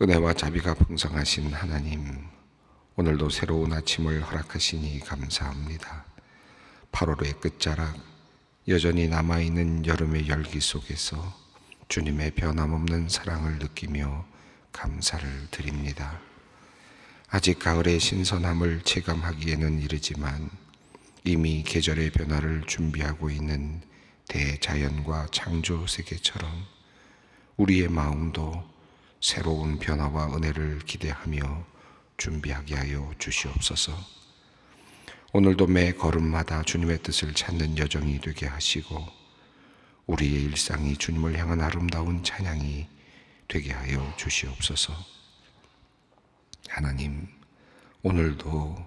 은혜와 자비가 풍성하신 하나님, 오늘도 새로운 아침을 허락하시니 감사합니다. 8월의 끝자락, 여전히 남아있는 여름의 열기 속에서 주님의 변함없는 사랑을 느끼며 감사를 드립니다. 아직 가을의 신선함을 체감하기에는 이르지만 이미 계절의 변화를 준비하고 있는 대자연과 창조 세계처럼 우리의 마음도 새로운 변화와 은혜를 기대하며 준비하게 하여 주시옵소서. 오늘도 매 걸음마다 주님의 뜻을 찾는 여정이 되게 하시고 우리의 일상이 주님을 향한 아름다운 찬양이 되게 하여 주시옵소서. 하나님, 오늘도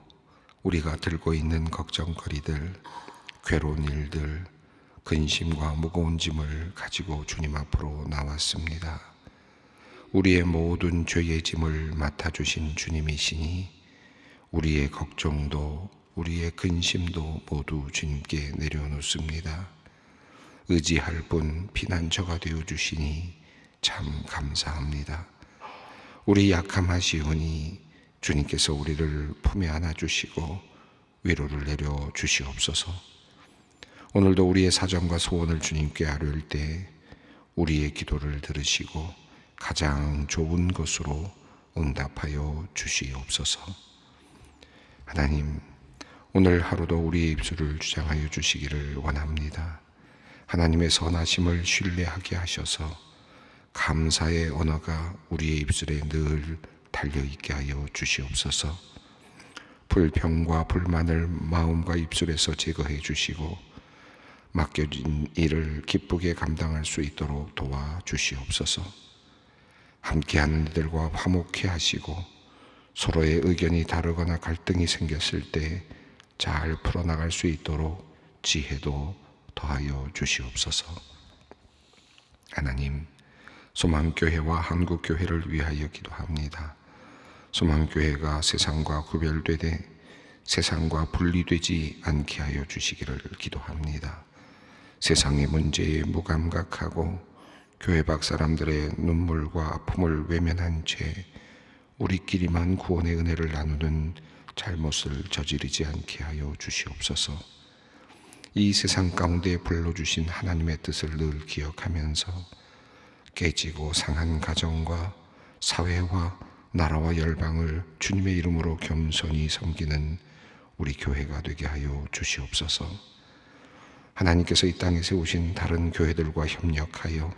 우리가 들고 있는 걱정거리들, 괴로운 일들, 근심과 무거운 짐을 가지고 주님 앞으로 나왔습니다. 우리의 모든 죄의 짐을 맡아주신 주님이시니 우리의 걱정도 우리의 근심도 모두 주님께 내려놓습니다. 의지할 분 피난처가 되어주시니 참 감사합니다. 우리 약함하시오니 주님께서 우리를 품에 안아주시고 위로를 내려주시옵소서. 오늘도 우리의 사정과 소원을 주님께 아뢰을 때 우리의 기도를 들으시고 가장 좋은 것으로 응답하여 주시옵소서. 하나님, 오늘 하루도 우리의 입술을 주장하여 주시기를 원합니다. 하나님의 선하심을 신뢰하게 하셔서 감사의 언어가 우리의 입술에 늘 달려있게 하여 주시옵소서. 불평과 불만을 마음과 입술에서 제거해 주시고 맡겨진 일을 기쁘게 감당할 수 있도록 도와주시옵소서. 함께하는 이들과 화목해 하시고 서로의 의견이 다르거나 갈등이 생겼을 때 잘 풀어나갈 수 있도록 지혜도 더하여 주시옵소서. 하나님, 소망교회와 한국교회를 위하여 기도합니다. 소망교회가 세상과 구별되되 세상과 분리되지 않게 하여 주시기를 기도합니다. 세상의 문제에 무감각하고 교회 밖 사람들의 눈물과 아픔을 외면한 채 우리끼리만 구원의 은혜를 나누는 잘못을 저지르지 않게 하여 주시옵소서. 이 세상 가운데 불러주신 하나님의 뜻을 늘 기억하면서 깨지고 상한 가정과 사회와 나라와 열방을 주님의 이름으로 겸손히 섬기는 우리 교회가 되게 하여 주시옵소서. 하나님께서 이 땅에 세우신 다른 교회들과 협력하여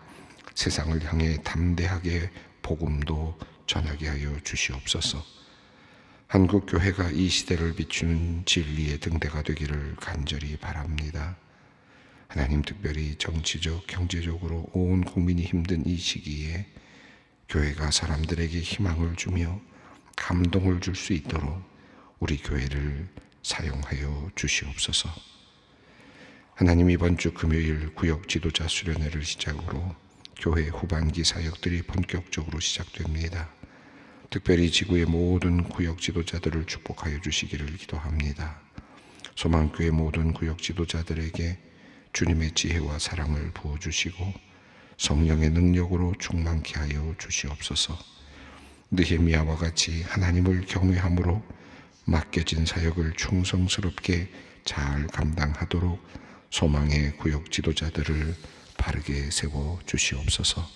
세상을 향해 담대하게 복음도 전하게 하여 주시옵소서. 한국교회가 이 시대를 비추는 진리의 등대가 되기를 간절히 바랍니다. 하나님, 특별히 정치적, 경제적으로 온 국민이 힘든 이 시기에 교회가 사람들에게 희망을 주며 감동을 줄 수 있도록 우리 교회를 사용하여 주시옵소서. 하나님, 이번 주 금요일 구역 지도자 수련회를 시작으로 교회 후반기 사역들이 본격적으로 시작됩니다. 특별히 지구의 모든 구역 지도자들을 축복하여 주시기를 기도합니다. 소망교회 모든 구역 지도자들에게 주님의 지혜와 사랑을 부어주시고 성령의 능력으로 충만케 하여 주시옵소서. 느헤미야와 같이 하나님을 경외함으로 맡겨진 사역을 충성스럽게 잘 감당하도록 소망의 구역 지도자들을 바르게 세워 주시옵소서.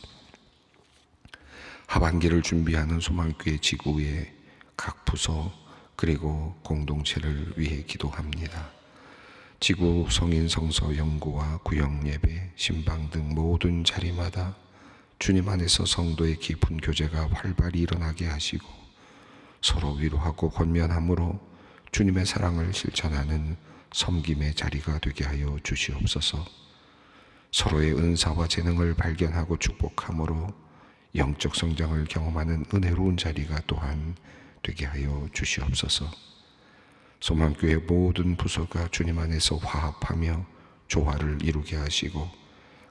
하반기를 준비하는 소망교회 지구의 각 부서 그리고 공동체를 위해 기도합니다. 지구 성인 성서 연구와 구역 예배, 신방 등 모든 자리마다 주님 안에서 성도의 깊은 교제가 활발히 일어나게 하시고 서로 위로하고 권면함으로 주님의 사랑을 실천하는 섬김의 자리가 되게 하여 주시옵소서. 서로의 은사와 재능을 발견하고 축복함으로 영적 성장을 경험하는 은혜로운 자리가 또한 되게 하여 주시옵소서. 소망교회 모든 부서가 주님 안에서 화합하며 조화를 이루게 하시고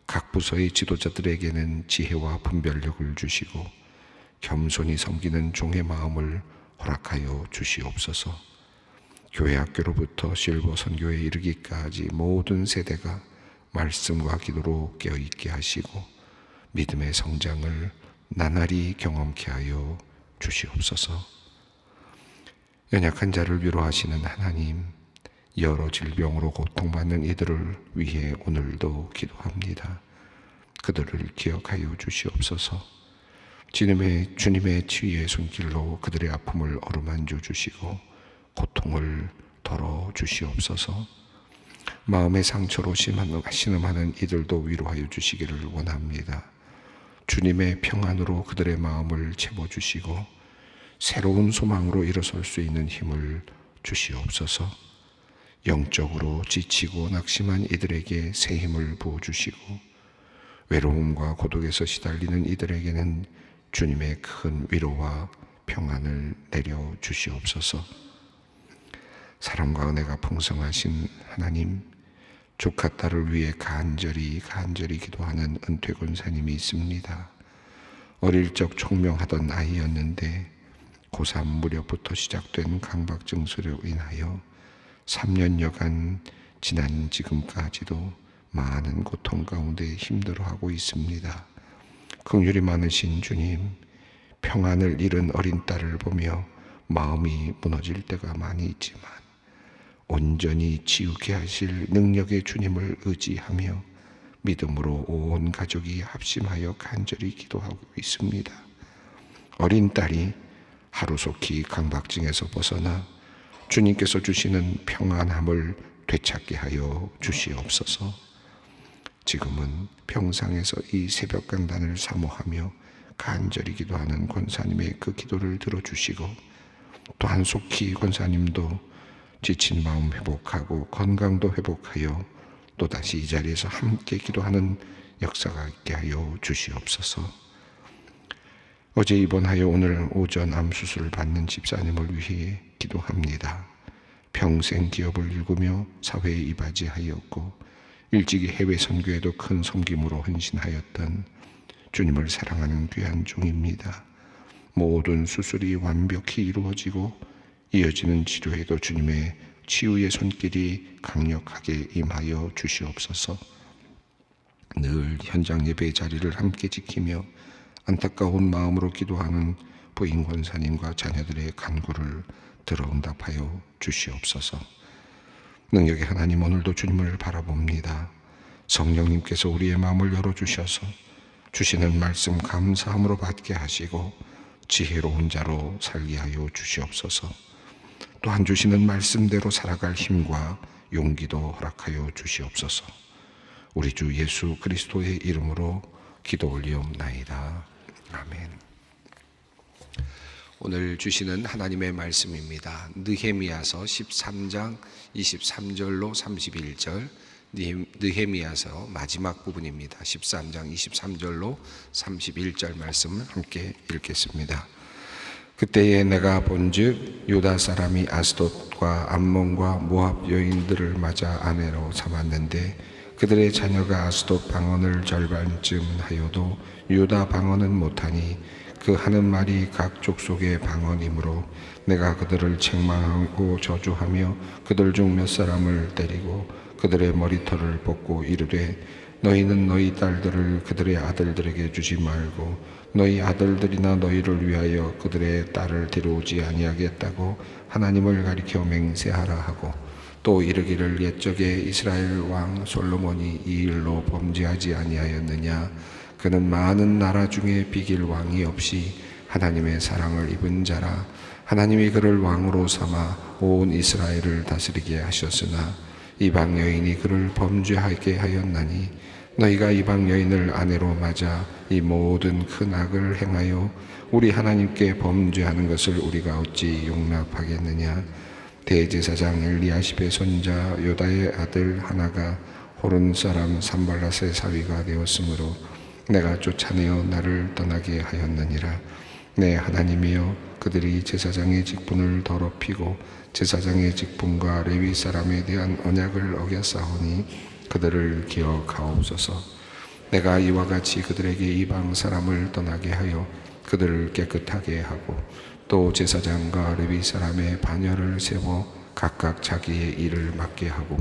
각 부서의 지도자들에게는 지혜와 분별력을 주시고 겸손히 섬기는 종의 마음을 허락하여 주시옵소서. 교회 학교로부터 실버 선교에 이르기까지 모든 세대가 말씀과 기도로 깨어있게 하시고 믿음의 성장을 나날이 경험케 하여 주시옵소서. 연약한 자를 위로하시는 하나님, 여러 질병으로 고통받는 이들을 위해 오늘도 기도합니다. 그들을 기억하여 주시옵소서. 주님의 치유의 손길로 그들의 아픔을 어루만져 주시고 고통을 덜어 주시옵소서. 마음의 상처로 신음하는 이들도 위로하여 주시기를 원합니다. 주님의 평안으로 그들의 마음을 채워주시고 새로운 소망으로 일어설 수 있는 힘을 주시옵소서. 영적으로 지치고 낙심한 이들에게 새 힘을 부어주시고 외로움과 고독에서 시달리는 이들에게는 주님의 큰 위로와 평안을 내려주시옵소서. 사랑과 은혜가 풍성하신 하나님, 조카 딸을 위해 간절히 기도하는 은퇴 권사님이 있습니다. 어릴 적 총명하던 아이였는데 고3 무렵부터 시작된 강박증세로 인하여 3년여간 지난 지금까지도 많은 고통 가운데 힘들어하고 있습니다. 긍휼이 많으신 주님, 평안을 잃은 어린 딸을 보며 마음이 무너질 때가 많이 있지만 온전히 치유케 하실 능력의 주님을 의지하며 믿음으로 온 가족이 합심하여 간절히 기도하고 있습니다. 어린 딸이 하루속히 강박증에서 벗어나 주님께서 주시는 평안함을 되찾게 하여 주시옵소서. 지금은 평상에서 이 새벽 강단을 사모하며 간절히 기도하는 권사님의 그 기도를 들어주시고 또 한속히 권사님도 지친 마음 회복하고 건강도 회복하여 또다시 이 자리에서 함께 기도하는 역사가 있게 하여 주시옵소서. 어제 입원하여 오늘 오전 암 수술을 받는 집사님을 위해 기도합니다. 평생 기업을 일구며 사회에 이바지하였고 일찍이 해외 선교에도 큰 섬김으로 헌신하였던 주님을 사랑하는 귀한 종입니다. 모든 수술이 완벽히 이루어지고 이어지는 치료에도 주님의 치유의 손길이 강력하게 임하여 주시옵소서. 늘 현장 예배의 자리를 함께 지키며 안타까운 마음으로 기도하는 부인 권사님과 자녀들의 간구를 들어 응답하여 주시옵소서. 능력의 하나님, 오늘도 주님을 바라봅니다. 성령님께서 우리의 마음을 열어주셔서 주시는 말씀 감사함으로 받게 하시고 지혜로운 자로 살게 하여 주시옵소서. 또한 주시는 말씀대로 살아갈 힘과 용기도 허락하여 주시옵소서. 우리 주 예수 그리스도의 이름으로 기도 올리옵나이다. 아멘. 오늘 주시는 하나님의 말씀입니다. 느헤미야서 13장 23절로 31절, 느헤미야서 마지막 부분입니다. 13장 23절로 31절 말씀을 함께 읽겠습니다. 그때에 내가 본즉 유다 사람이 아스돗과 암몬과 모압 여인들을 맞아 아내로 삼았는데 그들의 자녀가 아스돗 방언을 절반쯤 하여도 유다 방언은 못하니 그 하는 말이 각 족속의 방언이므로 내가 그들을 책망하고 저주하며 그들 중 몇 사람을 때리고 그들의 머리털을 뽑고 이르되 너희는 너희 딸들을 그들의 아들들에게 주지 말고 너희 아들들이나 너희를 위하여 그들의 딸을 데려오지 아니하겠다고 하나님을 가리켜 맹세하라 하고 또 이르기를 옛적에 이스라엘 왕 솔로몬이 이 일로 범죄하지 아니하였느냐. 그는 많은 나라 중에 비길 왕이 없이 하나님의 사랑을 입은 자라. 하나님이 그를 왕으로 삼아 온 이스라엘을 다스리게 하셨으나 이방 여인이 그를 범죄하게 하였나니 너희가 이방 여인을 아내로 맞아 이 모든 큰 악을 행하여 우리 하나님께 범죄하는 것을 우리가 어찌 용납하겠느냐. 대제사장 엘리야십의 손자 요다의 아들 하나가 호른 사람 산발랏의 사위가 되었으므로 내가 쫓아내어 나를 떠나게 하였느니라. 내 하나님이여, 그들이 제사장의 직분을 더럽히고 제사장의 직분과 레위 사람에 대한 언약을 어겼사오니 그들을 기억하옵소서. 내가 이와 같이 그들에게 이방 사람을 떠나게 하여 그들을 깨끗하게 하고 또 제사장과 레위 사람의 반열을 세워 각각 자기의 일을 맡게 하고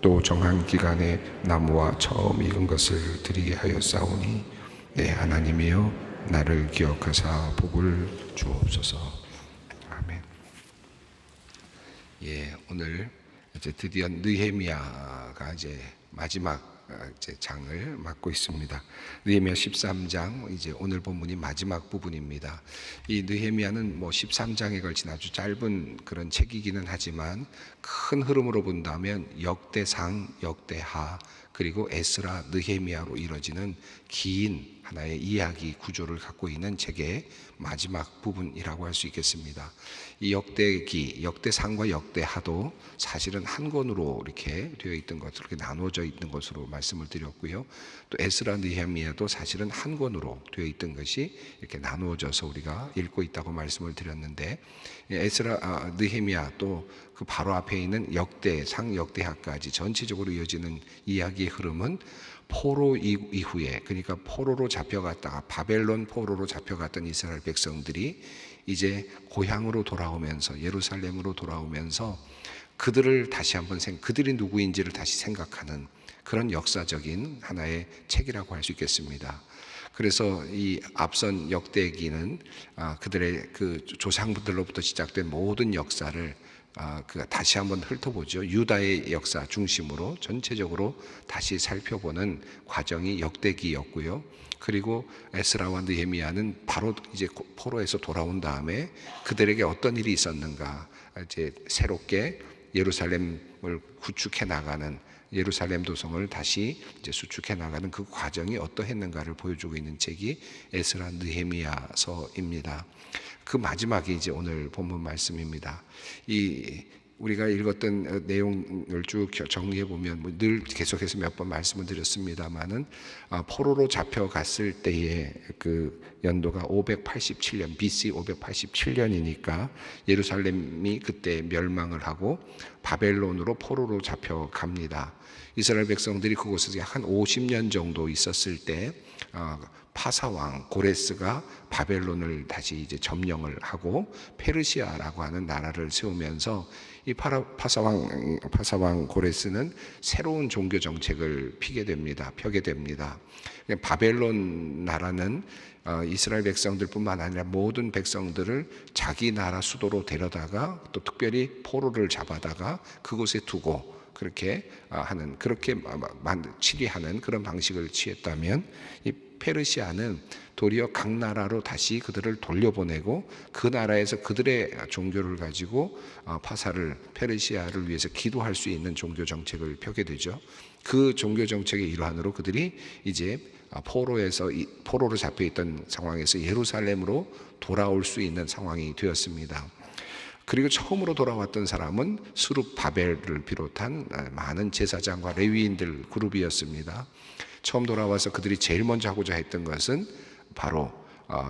또 정한 기간에 나무와 처음 익은 것을 드리게 하였사오니 내 하나님이여, 나를 기억하사 복을 주옵소서. 아멘. 예, 오늘 이제 드디어 느헤미야가 이제 마지막 이제 장을 맡고 있습니다. 느헤미야 13장 이제 오늘 본문이 마지막 부분입니다. 이 느헤미야는 뭐 13장에 걸친 아주 짧은 그런 책이기는 하지만 큰 흐름으로 본다면 역대상, 역대하 그리고 에스라, 느헤미야로 이루어지는 긴 하나의 이야기 구조를 갖고 있는 책의 마지막 부분이라고 할 수 있겠습니다. 이 역대기, 역대상과 역대하도 사실은 한 권으로 이렇게 되어 있던 것으로 이렇게 나누어져 있는 것으로 말씀을 드렸고요. 또 에스라, 느헤미야도 사실은 한 권으로 되어 있던 것이 이렇게 나누어져서 우리가 읽고 있다고 말씀을 드렸는데, 에스라, 느헤미야 또 그 바로 앞에 있는 역대상, 역대하까지 전체적으로 이어지는 이야기의 흐름은 포로 이후에, 그러니까 포로로 잡혀갔다가 바벨론 포로로 잡혀갔던 이스라엘 백성들이 이제 고향으로 돌아오면서, 예루살렘으로 돌아오면서 그들을 다시 한번 그들이 누구인지를 다시 생각하는 그런 역사적인 하나의 책이라고 할 수 있겠습니다. 그래서 이 앞선 역대기는 그들의 그 조상들로부터 시작된 모든 역사를 다시 한번 훑어보죠. 유다의 역사 중심으로 전체적으로 다시 살펴보는 과정이 역대기였고요. 그리고 에스라와 느헤미야는 바로 이제 포로에서 돌아온 다음에 그들에게 어떤 일이 있었는가, 이제 새롭게 예루살렘을 구축해 나가는, 예루살렘 도성을 다시 이제 수축해 나가는 그 과정이 어떠했는가를 보여주고 있는 책이 에스라, 느헤미야서입니다. 그 마지막이 이제 오늘 본문 말씀입니다. 우리가 읽었던 내용을 쭉 정리해 보면 늘 계속해서 몇 번 말씀을 드렸습니다만은 포로로 잡혀갔을 때의 그 연도가 587년 BC 587년이니까 예루살렘이 그때 멸망을 하고 바벨론으로 포로로 잡혀갑니다. 이스라엘 백성들이 그곳에서 약 한 50년 정도 있었을 때 파사왕 고레스가 바벨론을 다시 이제 점령을 하고 페르시아라고 하는 나라를 세우면서 이 파사왕 고레스는 새로운 종교 정책을 펴게 됩니다. 바벨론 나라는 이스라엘 백성들뿐만 아니라 모든 백성들을 자기 나라 수도로 데려다가 또 특별히 포로를 잡아다가 그곳에 두고 그렇게 하는, 그렇게 치리하는 그런 방식을 취했다면, 이 페르시아는 도리어 각 나라로 다시 그들을 돌려보내고 그 나라에서 그들의 종교를 가지고 페르시아를 위해서 기도할 수 있는 종교 정책을 펴게 되죠. 그 종교 정책의 일환으로 그들이 이제 포로로 잡혀있던 상황에서 예루살렘으로 돌아올 수 있는 상황이 되었습니다. 그리고 처음으로 돌아왔던 사람은 스룹바벨을 비롯한 많은 제사장과 레위인들 그룹이었습니다. 처음 돌아와서 그들이 제일 먼저 하고자 했던 것은 바로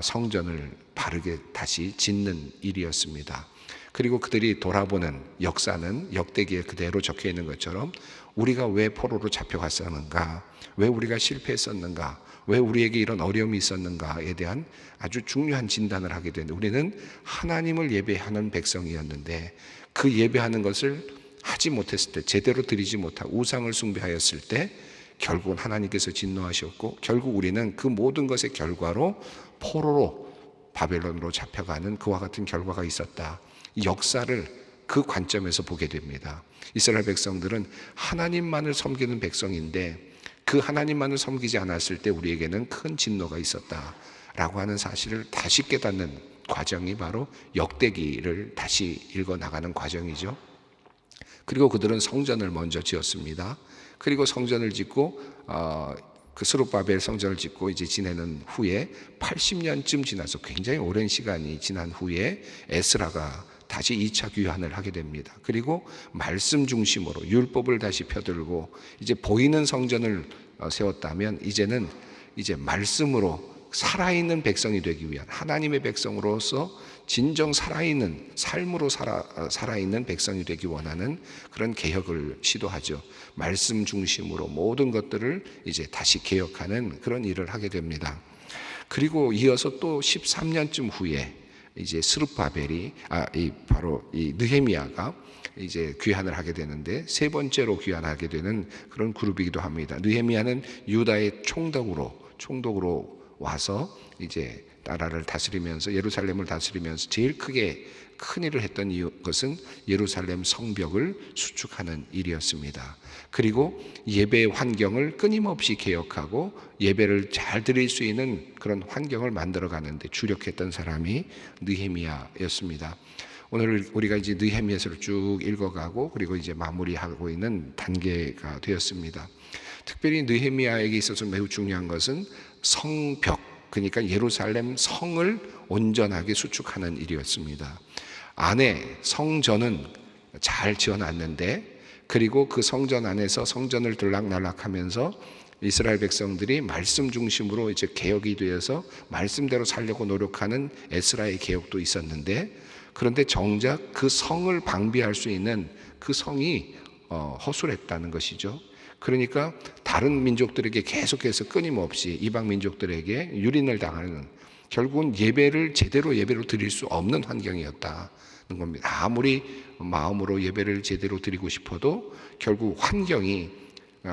성전을 바르게 다시 짓는 일이었습니다. 그리고 그들이 돌아보는 역사는 역대기에 그대로 적혀 있는 것처럼 우리가 왜 포로로 잡혀갔었는가, 왜 우리가 실패했었는가, 왜 우리에게 이런 어려움이 있었는가에 대한 아주 중요한 진단을 하게 되는데, 우리는 하나님을 예배하는 백성이었는데 그 예배하는 것을 하지 못했을 때, 제대로 드리지 못하고 우상을 숭배하였을 때 결국은 하나님께서 진노하셨고, 결국 우리는 그 모든 것의 결과로 포로로 바벨론으로 잡혀가는 그와 같은 결과가 있었다. 이 역사를 그 관점에서 보게 됩니다. 이스라엘 백성들은 하나님만을 섬기는 백성인데 그 하나님만을 섬기지 않았을 때 우리에게는 큰 진노가 있었다라고 하는 사실을 다시 깨닫는 과정이 바로 역대기를 다시 읽어나가는 과정이죠. 그리고 그들은 성전을 먼저 지었습니다. 그리고 성전을 짓고 그 스룹바벨 성전을 짓고 이제 지내는 후에 80년쯤 지나서, 굉장히 오랜 시간이 지난 후에 에스라가 다시 2차 귀환을 하게 됩니다. 그리고 말씀 중심으로 율법을 다시 펴들고 이제 보이는 성전을 세웠다면 이제는 이제 말씀으로 살아있는 백성이 되기 위한, 하나님의 백성으로서 진정 살아있는 삶으로 살아있는 백성이 되기 원하는 그런 개혁을 시도하죠. 말씀 중심으로 모든 것들을 이제 다시 개혁하는 그런 일을 하게 됩니다. 그리고 이어서 또 13년쯤 후에 이제 스룹바벨이 바로 이 느헤미야가 이제 귀환을 하게 되는데, 세 번째로 귀환하게 되는 그런 그룹이기도 합니다. 느헤미야는 유다의 총독으로 와서 이제 나라를 다스리면서 예루살렘을 다스리면서 제일 크게 큰 일을 했던 것은 예루살렘 성벽을 수축하는 일이었습니다. 그리고 예배의 환경을 끊임없이 개혁하고 예배를 잘 드릴 수 있는 그런 환경을 만들어 가는데 주력했던 사람이 느헤미야였습니다. 오늘 우리가 이제 느헤미야서를 쭉 읽어가고 그리고 이제 마무리하고 있는 단계가 되었습니다. 특별히 느헤미야에게 있어서 매우 중요한 것은 성벽, 그러니까 예루살렘 성을 온전하게 수축하는 일이었습니다. 안에 성전은 잘 지어놨는데, 그리고 그 성전 안에서 성전을 들락날락하면서 이스라엘 백성들이 말씀 중심으로 이제 개혁이 되어서 말씀대로 살려고 노력하는 에스라의 개혁도 있었는데, 그런데 정작 그 성을 방비할 수 있는 그 성이 허술했다는 것이죠. 그러니까 다른 민족들에게 계속해서 끊임없이 이방 민족들에게 유린을 당하는, 결국은 예배를 제대로 예배로 드릴 수 없는 환경이었다는 겁니다. 아무리 마음으로 예배를 제대로 드리고 싶어도 결국 환경이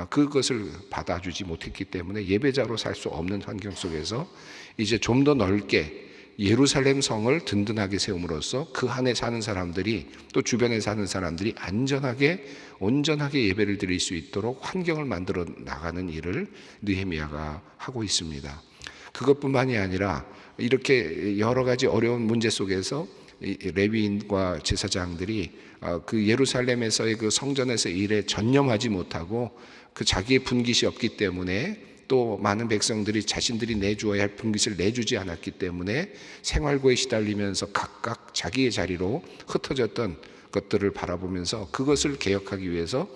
그것을 받아주지 못했기 때문에 예배자로 살 수 없는 환경 속에서 이제 좀 더 넓게 예루살렘 성을 든든하게 세움으로써 그 안에 사는 사람들이, 또 주변에 사는 사람들이 안전하게 온전하게 예배를 드릴 수 있도록 환경을 만들어 나가는 일을 느헤미야가 하고 있습니다. 그것뿐만이 아니라 이렇게 여러 가지 어려운 문제 속에서 레위인과 제사장들이 그 예루살렘에서의 그 성전에서 일에 전념하지 못하고 그 자기의 분깃이 없기 때문에, 또 많은 백성들이 자신들이 내주어야 할 분깃을 내주지 않았기 때문에 생활고에 시달리면서 각각 자기의 자리로 흩어졌던 것들을 바라보면서 그것을 개혁하기 위해서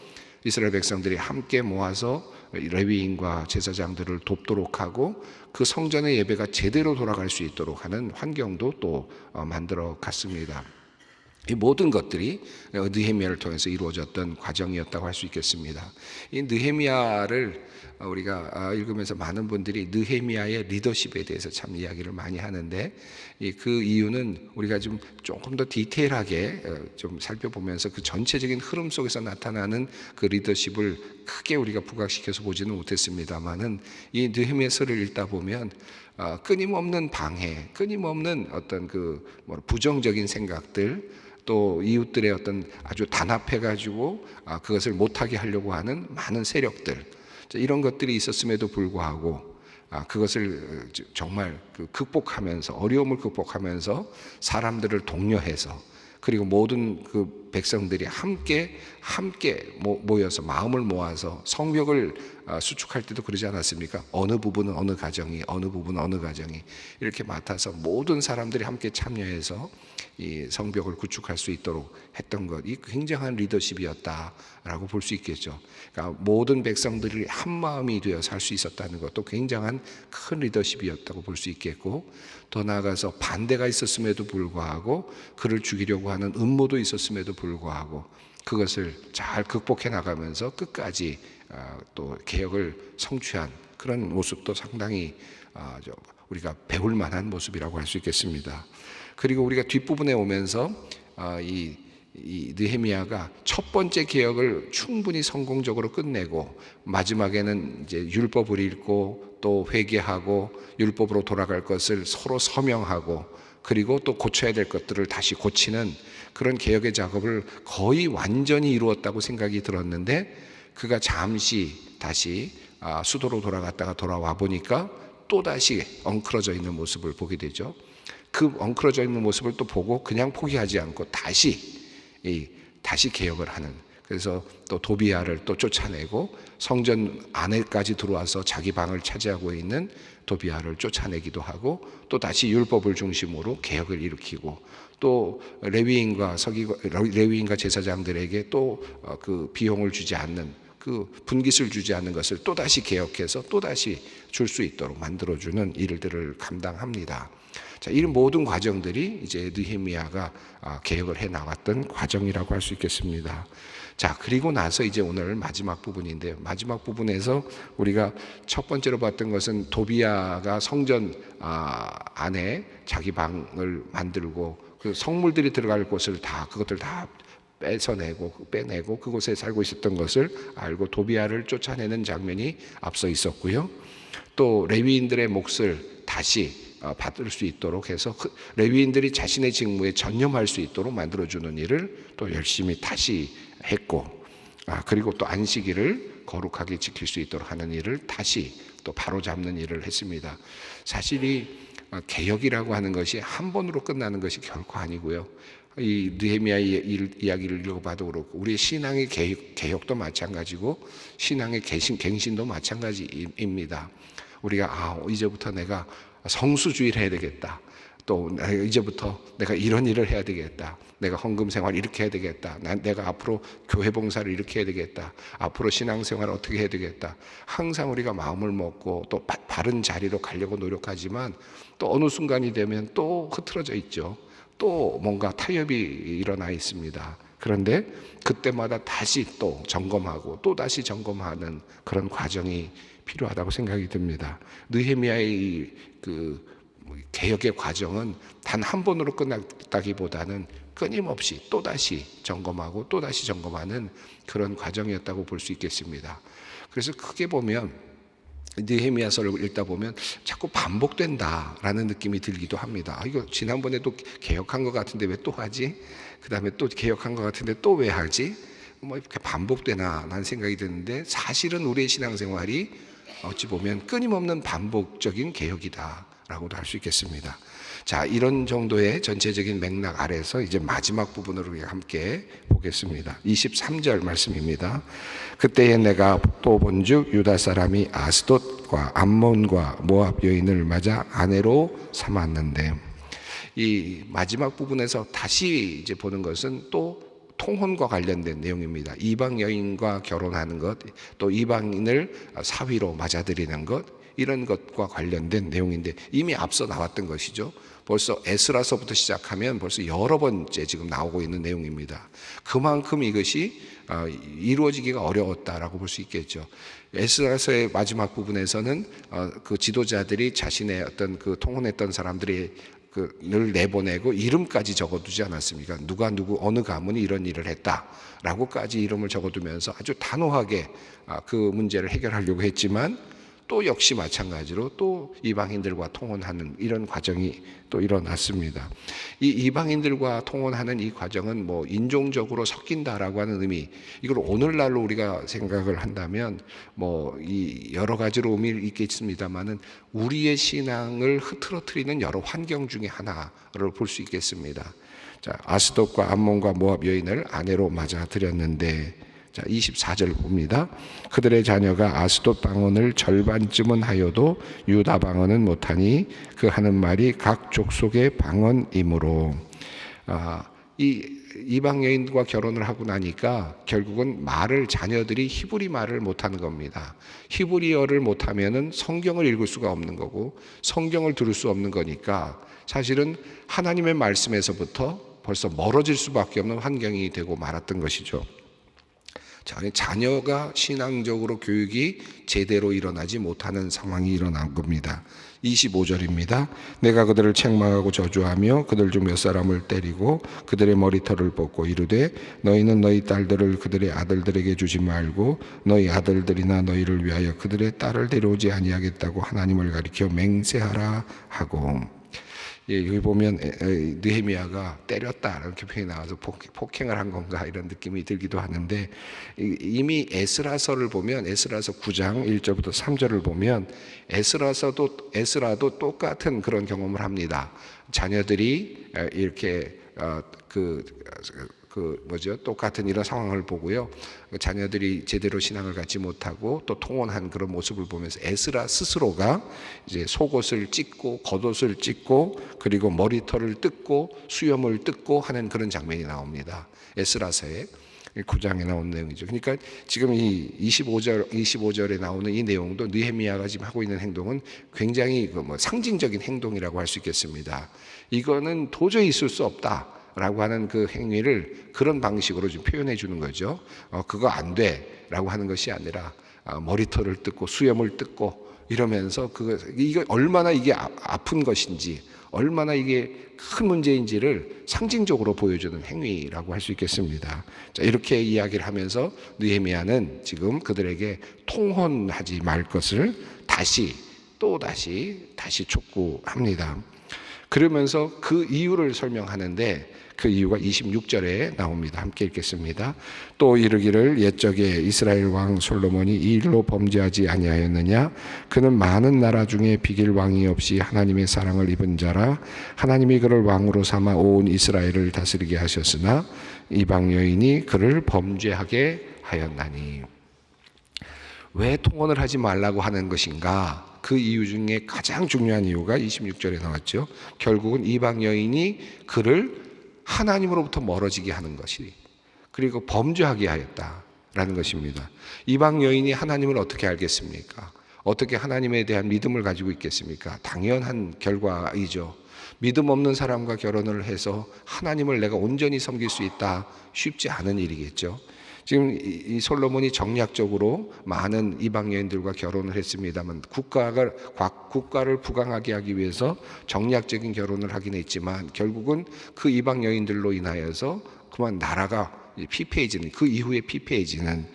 이스라엘 백성들이 함께 모아서 레위인과 제사장들을 돕도록 하고 그 성전의 예배가 제대로 돌아갈 수 있도록 하는 환경도 또 만들어 갔습니다. 이 모든 것들이 느헤미야를 통해서 이루어졌던 과정이었다고 할 수 있겠습니다. 이 느헤미야를 우리가 읽으면서 많은 분들이 느헤미야의 리더십에 대해서 참 이야기를 많이 하는데, 그 이유는 우리가 좀 조금 더 디테일하게 좀 살펴보면서 그 전체적인 흐름 속에서 나타나는 그 리더십을 크게 우리가 부각시켜서 보지는 못했습니다만은, 이 느헤미야서를 읽다 보면 끊임없는 방해, 끊임없는 어떤 그 부정적인 생각들, 또 이웃들의 어떤 아주 단합해가지고 그것을 못하게 하려고 하는 많은 세력들, 이런 것들이 있었음에도 불구하고 그것을 정말 극복하면서, 어려움을 극복하면서 사람들을 독려해서, 그리고 모든 그 백성들이 함께 모여서 마음을 모아서 성벽을 수축할 때도 그러지 않았습니까? 어느 부분은 어느 가정이, 어느 부분은 어느 가정이 이렇게 맡아서 모든 사람들이 함께 참여해서 이 성벽을 구축할 수 있도록 했던 것, 이 굉장한 리더십이었다라고 볼 수 있겠죠. 그러니까 모든 백성들이 한 마음이 되어 살 수 있었다는 것도 굉장한 큰 리더십이었다고 볼 수 있겠고, 더 나아가서 반대가 있었음에도 불구하고, 그를 죽이려고 하는 음모도 있었음에도 불구하고 그것을 잘 극복해 나가면서 끝까지 또 개혁을 성취한 그런 모습도 상당히 우리가 배울 만한 모습이라고 할 수 있겠습니다. 그리고 우리가 뒷부분에 오면서 이 느헤미야가 첫 번째 개혁을 충분히 성공적으로 끝내고, 마지막에는 이제 율법을 읽고 또 회개하고 율법으로 돌아갈 것을 서로 서명하고, 그리고 또 고쳐야 될 것들을 다시 고치는 그런 개혁의 작업을 거의 완전히 이루었다고 생각이 들었는데, 그가 잠시 다시 수도로 돌아갔다가 돌아와 보니까 또다시 엉클어져 있는 모습을 보게 되죠. 그 엉클어져 있는 모습을 또 보고 그냥 포기하지 않고 다시 개혁을 하는, 그래서 또 도비야를 또 쫓아내고 성전 안에까지 들어와서 자기 방을 차지하고 있는 도비야를 쫓아내기도 하고, 또 다시 율법을 중심으로 개혁을 일으키고, 또 레위인과 제사장들에게 또 그 비용을 주지 않는, 그 분깃을 주지 않는 것을 또 다시 개혁해서 또 다시 줄 수 있도록 만들어주는 일들을 감당합니다. 자, 이런 모든 과정들이 이제 느헤미야가 개혁을 해 나왔던 과정이라고 할 수 있겠습니다. 자, 그리고 나서 이제 오늘 마지막 부분인데요. 마지막 부분에서 우리가 첫 번째로 봤던 것은 도비야가 성전 안에 자기 방을 만들고 그 성물들이 들어갈 곳을 그것들 다 빼내고 그곳에 살고 있었던 것을 알고 도비야를 쫓아내는 장면이 앞서 있었고요. 또 레위인들의 몫을 다시 받을 수 있도록 해서 레위인들이 자신의 직무에 전념할 수 있도록 만들어주는 일을 또 열심히 다시 했고, 그리고 또 안식일을 거룩하게 지킬 수 있도록 하는 일을 다시 또 바로잡는 일을 했습니다. 사실 이 개혁이라고 하는 것이 한 번으로 끝나는 것이 결코 아니고요. 이 느헤미야 이야기를 읽어봐도 그렇고 우리의 신앙의 개혁도 마찬가지고 신앙의 갱신도 마찬가지입니다. 우리가 이제부터 내가 성수주의를 해야 되겠다. 또 이제부터 내가 이런 일을 해야 되겠다. 내가 헌금 생활 이렇게 해야 되겠다. 내가 앞으로 교회 봉사를 이렇게 해야 되겠다. 앞으로 신앙생활 어떻게 해야 되겠다. 항상 우리가 마음을 먹고 또 바른 자리로 가려고 노력하지만 또 어느 순간이 되면 또 흐트러져 있죠. 또 뭔가 타협이 일어나 있습니다. 그런데 그때마다 다시 또 점검하고 또 다시 점검하는 그런 과정이 필요하다고 생각이 듭니다. 느헤미야의 그 개혁의 과정은 단 한 번으로 끝났다기보다는 끊임없이 또다시 점검하고 또다시 점검하는 그런 과정이었다고 볼 수 있겠습니다. 그래서 크게 보면 느헤미야서를 읽다 보면 자꾸 반복된다라는 느낌이 들기도 합니다. 이거 지난번에도 개혁한 것 같은데 왜 또 하지? 그 다음에 또 개혁한 것 같은데 또 왜 하지? 뭐 이렇게 반복되나 라는 생각이 드는데, 사실은 우리의 신앙생활이 어찌 보면 끊임없는 반복적인 개혁이다라고도 할 수 있겠습니다. 자, 이런 정도의 전체적인 맥락 아래서 이제 마지막 부분으로 우리가 함께 보겠습니다. 23절 말씀입니다. 그때에 내가 또 본즉 유다 사람이 아스돗과 암몬과 모압 여인을 맞아 아내로 삼았는데, 이 마지막 부분에서 다시 이제 보는 것은 또 통혼과 관련된 내용입니다. 이방 여인과 결혼하는 것, 또 이방인을 사위로 맞아들이는 것, 이런 것과 관련된 내용인데 이미 앞서 나왔던 것이죠. 벌써 에스라서부터 시작하면 벌써 여러 번째 지금 나오고 있는 내용입니다. 그만큼 이것이 이루어지기가 어려웠다라고 볼 수 있겠죠. 에스라서의 마지막 부분에서는 그 지도자들이 자신의 어떤 그 통혼했던 사람들이 를 내보내고 이름까지 적어두지 않았습니까? 누가 누구 어느 가문이 이런 일을 했다라고까지 이름을 적어두면서 아주 단호하게 그 문제를 해결하려고 했지만, 또 역시 마찬가지로 또 이방인들과 통혼하는 이런 과정이 또 일어났습니다. 이 이방인들과 통혼하는 이 과정은 뭐 인종적으로 섞인다라고 하는 의미, 이걸 오늘날로 우리가 생각을 한다면 뭐 이 여러 가지로 의미를 있겠습니다만은 우리의 신앙을 흐트러뜨리는 여러 환경 중에 하나를 볼 수 있겠습니다. 자, 아스돗과 암몬과 모압 여인을 아내로 맞아들였는데, 자, 24절 봅니다. 그들의 자녀가 아스돗 방언을 절반쯤은 하여도 유다 방언은 못하니 그 하는 말이 각 족속의 방언이므로. 이 이방 여인과 결혼을 하고 나니까 결국은 자녀들이 히브리 말을 못하는 겁니다. 히브리어를 못하면은 성경을 읽을 수가 없는 거고 성경을 들을 수 없는 거니까 사실은 하나님의 말씀에서부터 벌써 멀어질 수밖에 없는 환경이 되고 말았던 것이죠. 자녀가 신앙적으로 교육이 제대로 일어나지 못하는 상황이 일어난 겁니다. 25절입니다. 내가 그들을 책망하고 저주하며 그들 중 몇 사람을 때리고 그들의 머리털을 뽑고 이르되 너희는 너희 딸들을 그들의 아들들에게 주지 말고 너희 아들들이나 너희를 위하여 그들의 딸을 데려오지 아니하겠다고 하나님을 가리켜 맹세하라 하고. 여기 보면 느헤미야가 때렸다 이렇게 표현이 나와서 폭행을 한 건가 이런 느낌이 들기도 하는데, 이미 에스라서를 보면 에스라서 9장 1절부터 3절을 보면 에스라도 똑같은 그런 경험을 합니다. 자녀들이 이렇게 똑같은 이런 상황을 보고요. 자녀들이 제대로 신앙을 갖지 못하고 또 통혼한 그런 모습을 보면서 에스라 스스로가 이제 속옷을 찢고 겉옷을 찢고 그리고 머리털을 뜯고 수염을 뜯고 하는 그런 장면이 나옵니다. 에스라서의 9장에 나온 내용이죠. 그러니까 지금 이 25절에 나오는 이 내용도 느헤미야가 지금 하고 있는 행동은 굉장히 상징적인 행동이라고 할 수 있겠습니다. 이거는 도저히 있을 수 없다 라고 하는 그 행위를 그런 방식으로 좀 표현해 주는 거죠. 그거 안 돼 라고 하는 것이 아니라 머리털을 뜯고 수염을 뜯고 이러면서 이게 얼마나 이게 아픈 것인지 얼마나 이게 큰 문제인지를 상징적으로 보여주는 행위라고 할 수 있겠습니다. 자, 이렇게 이야기를 하면서 느헤미야는 지금 그들에게 통혼하지 말 것을 다시 촉구합니다. 그러면서 그 이유를 설명하는데 그 이유가 26절에 나옵니다. 함께 읽겠습니다. 또 이르기를 옛적에 이스라엘 왕 솔로몬이 이 일로 범죄하지 아니하였느냐? 그는 많은 나라 중에 비길 왕이 없이 하나님의 사랑을 입은 자라. 하나님이 그를 왕으로 삼아 온 이스라엘을 다스리게 하셨으나 이방 여인이 그를 범죄하게 하였나니. 왜 통혼을 하지 말라고 하는 것인가? 그 이유 중에 가장 중요한 이유가 26절에 나왔죠. 결국은 이방 여인이 그를 하나님으로부터 멀어지게 하는 것이, 그리고 범죄하게 하였다라는 것입니다. 이방 여인이 하나님을 어떻게 알겠습니까? 어떻게 하나님에 대한 믿음을 가지고 있겠습니까? 당연한 결과이죠. 믿음 없는 사람과 결혼을 해서 하나님을 내가 온전히 섬길 수 있다, 쉽지 않은 일이겠죠. 지금 이 솔로몬이 정략적으로 많은 이방 여인들과 결혼을 했습니다만 국가를 부강하게 하기 위해서 정략적인 결혼을 하긴 했지만 결국은 그 이방 여인들로 인하여서 그만 나라가 피폐해지는, 그 이후에 피폐해지는,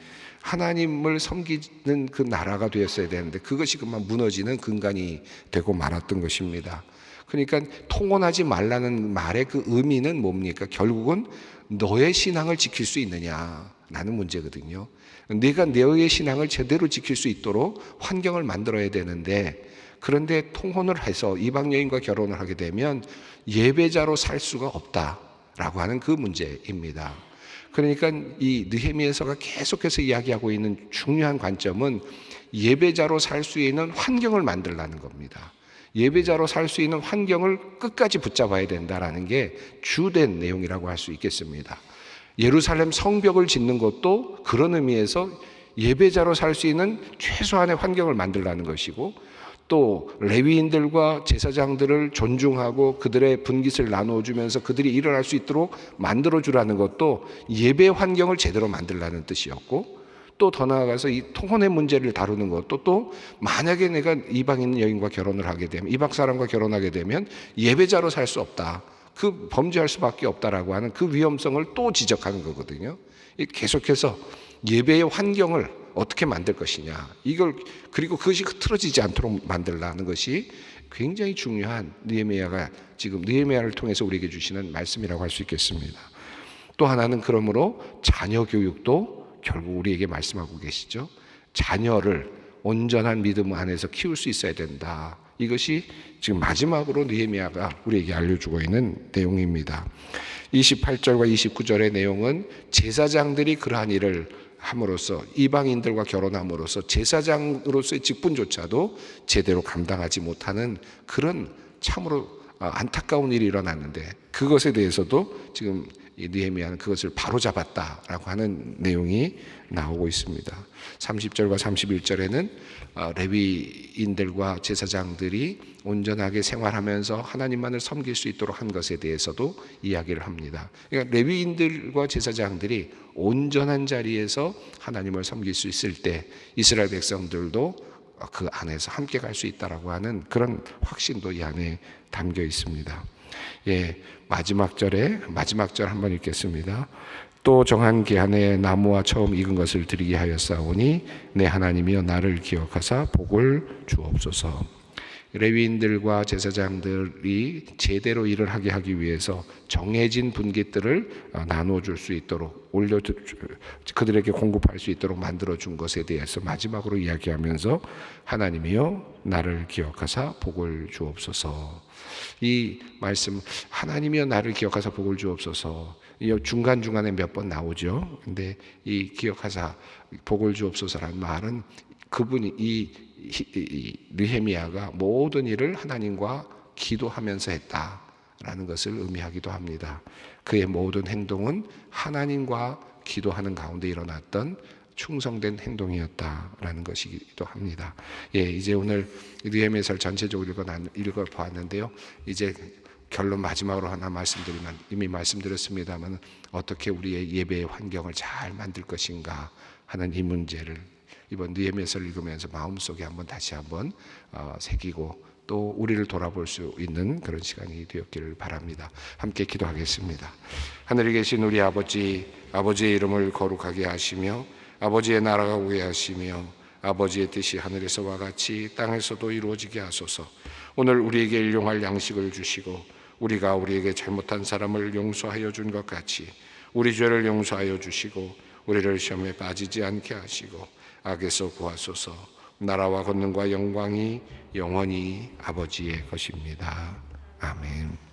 하나님을 섬기는 그 나라가 되었어야 되는데 그것이 그만 무너지는 근간이 되고 말았던 것입니다. 그러니까 통혼하지 말라는 말의 그 의미는 뭡니까? 결국은 너의 신앙을 지킬 수 있느냐 라는 문제거든요. 내가 너의 신앙을 제대로 지킬 수 있도록 환경을 만들어야 되는데, 그런데 통혼을 해서 이방 여인과 결혼을 하게 되면 예배자로 살 수가 없다라고 하는 그 문제입니다. 그러니까 이 느헤미야서가 계속해서 이야기하고 있는 중요한 관점은 예배자로 살 수 있는 환경을 만들라는 겁니다. 예배자로 살 수 있는 환경을 끝까지 붙잡아야 된다라는 게 주된 내용이라고 할 수 있겠습니다. 예루살렘 성벽을 짓는 것도 그런 의미에서 예배자로 살 수 있는 최소한의 환경을 만들라는 것이고, 또 레위인들과 제사장들을 존중하고 그들의 분깃을 나누어주면서 그들이 일어날 수 있도록 만들어주라는 것도 예배 환경을 제대로 만들라는 뜻이었고, 또 더 나아가서 이 통혼의 문제를 다루는 것도 또 만약에 내가 이방인 여인과 결혼을 하게 되면, 이방 사람과 결혼하게 되면 예배자로 살 수 없다, 그 범죄할 수밖에 없다라고 하는 그 위험성을 또 지적하는 거거든요. 계속해서 예배의 환경을 어떻게 만들 것이냐, 이걸, 그리고 그것이 흐트러지지 않도록 만들라는 것이 굉장히 중요한 느헤미야가 지금 느헤미야를 통해서 우리에게 주시는 말씀이라고 할 수 있겠습니다. 또 하나는 그러므로 자녀 교육도 결국 우리에게 말씀하고 계시죠. 자녀를 온전한 믿음 안에서 키울 수 있어야 된다. 이것이 지금 마지막으로 느헤미야가 우리에게 알려주고 있는 내용입니다. 28절과 29절의 내용은 제사장들이 그러한 일을 함으로써, 이방인들과 결혼함으로써 제사장으로서의 직분조차도 제대로 감당하지 못하는 그런 참으로 안타까운 일이 일어났는데, 그것에 대해서도 지금 이 느헤미야는 그것을 바로잡았다라고 하는 내용이 나오고 있습니다. 30절과 31절에는 레위인들과 제사장들이 온전하게 생활하면서 하나님만을 섬길 수 있도록 한 것에 대해서도 이야기를 합니다. 그러니까 레위인들과 제사장들이 온전한 자리에서 하나님을 섬길 수 있을 때 이스라엘 백성들도 그 안에서 함께 갈 수 있다라고 하는 그런 확신도 이 안에 담겨 있습니다. 마지막 절 한번 읽겠습니다. 또 정한 기한에 나무와 처음 익은 것을 드리게 하였사오니 내 하나님이여 나를 기억하사 복을 주옵소서. 레위인들과 제사장들이 제대로 일을 하게 하기 위해서 정해진 분깃들을 나눠줄 수 있도록, 그들에게 공급할 수 있도록 만들어준 것에 대해서 마지막으로 이야기하면서 하나님이여 나를 기억하사 복을 주옵소서. 이 말씀, 하나님이여 나를 기억하사 복을 주옵소서, 중간중간에 몇 번 나오죠. 근데 이 기억하사 복을 주옵소서라는 말은 그분이 이 느헤미야가 모든 일을 하나님과 기도하면서 했다라는 것을 의미하기도 합니다. 그의 모든 행동은 하나님과 기도하는 가운데 일어났던 충성된 행동이었다라는 것이기도 합니다. 이제 오늘 느헤미야서를 전체적으로 읽어보았는데요. 이제 결론 마지막으로 하나 말씀드리면, 이미 말씀드렸습니다만 어떻게 우리의 예배의 환경을 잘 만들 것인가 하는 이 문제를 이번 느헤미야서를 읽으면서 마음속에 다시 한번 새기고 또 우리를 돌아볼 수 있는 그런 시간이 되었기를 바랍니다. 함께 기도하겠습니다. 하늘에 계신 우리 아버지, 아버지의 이름을 거룩하게 하시며 아버지의 나라가 오게 하시며 아버지의 뜻이 하늘에서와 같이 땅에서도 이루어지게 하소서. 오늘 우리에게 일용할 양식을 주시고 우리가 우리에게 잘못한 사람을 용서하여 준 것 같이 우리 죄를 용서하여 주시고 우리를 시험에 빠지지 않게 하시고 악에서 구하소서. 나라와 권능과 영광이 영원히 아버지의 것입니다. 아멘.